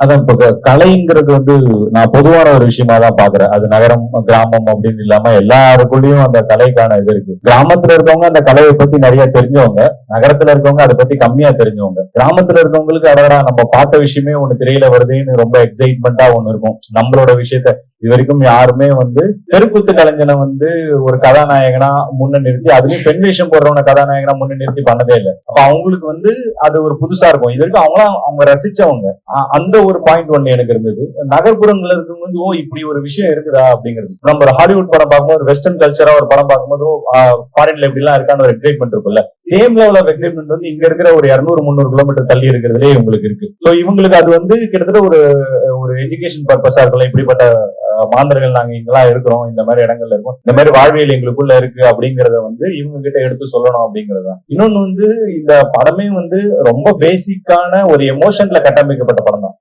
அதான் இப்ப கலைங்கிறது நான் பொதுவான ஒரு விஷயமா தான் பாக்குறேன். அது நகரம், கிராமம் அப்படின்னு இல்லாம எல்லாருக்குள்ளயும் அந்த கலைக்கான இது இருக்கு. கிராமத்துல இருக்கவங்க அந்த கலையை பத்தி நிறைய தெரிஞ்சவங்க, நகரத்துல இருக்கவங்க அதை பத்தி கம்மியா தெரிஞ்சவங்க. கிராமத்துல இருக்கவங்களுக்கு அடடா நம்ம பார்த்த விஷயமே ஒண்ணு திரையில வருதுன்னு ரொம்ப எக்ஸைட்மெண்டா ஒண்ணு இருக்கும். நம்மளோட விஷயத்த இது வரைக்கும் யாருமே தெருக்கூத்து கலைஞனை ஒரு கதாநாயகனா முன்ன நிறுத்தி, அதுலயும் பெண் வேஷம் போடுறவன கதாநாயகனா முன்ன நிறுத்தி பண்ணதே இல்லை. அப்ப அவங்களுக்கு அது ஒரு புதுசா இருக்கும். இது வரைக்கும் அவங்க ரசிச்சவங்க. அந்த ஒரு பாயிண்ட் ஒண்ணு எனக்கு இருந்தது. நகர்ப்புறங்கள்ல இருக்கவங்க ஓ இப்படி ஒரு விஷயம் இருக்குதா அப்படிங்கிறது. நம்ம ஒரு ஹாலிவுட் படம் பார்க்கும்போது, வெஸ்டர்ன் கல்ச்சரா ஒரு படம் பார்க்கும்போது ஃபாரின்ல இப்படி எல்லாம் இருக்கான்னு ஒரு எக்ஸைட்மெண்ட் இருக்குல்ல. சேம் லெவல் ஆஃப் எக்ஸைட்மெண்ட் இங்க இருக்கிற ஒரு 200-300 கிலோமீட்டர் தள்ளி இருக்கிறதுலே இவங்களுக்கு இருக்கு. சோ இவங்களுக்கு அது கிட்டத்தட்ட ஒரு ஒரு எஜுகேஷன் பர்பஸா இருக்குல்ல. இப்படிப்பட்ட மாந்தர்கள் நாங்க இங்கெல்லாம் இருக்கிறோம், இந்த மாதிரி இடங்கள்ல இருக்கோம், இந்த மாதிரி வாழ்வியல் எங்களுக்குள்ள இருக்கு அப்படிங்கறத இவங்க கிட்ட எடுத்து சொல்லணும் அப்படிங்கறதுதான். இன்னொன்னு இந்த படமே ரொம்ப பேசிக்கான ஒரு எமோஷன்ல கட்டமைக்கப்பட்ட படம் தான்.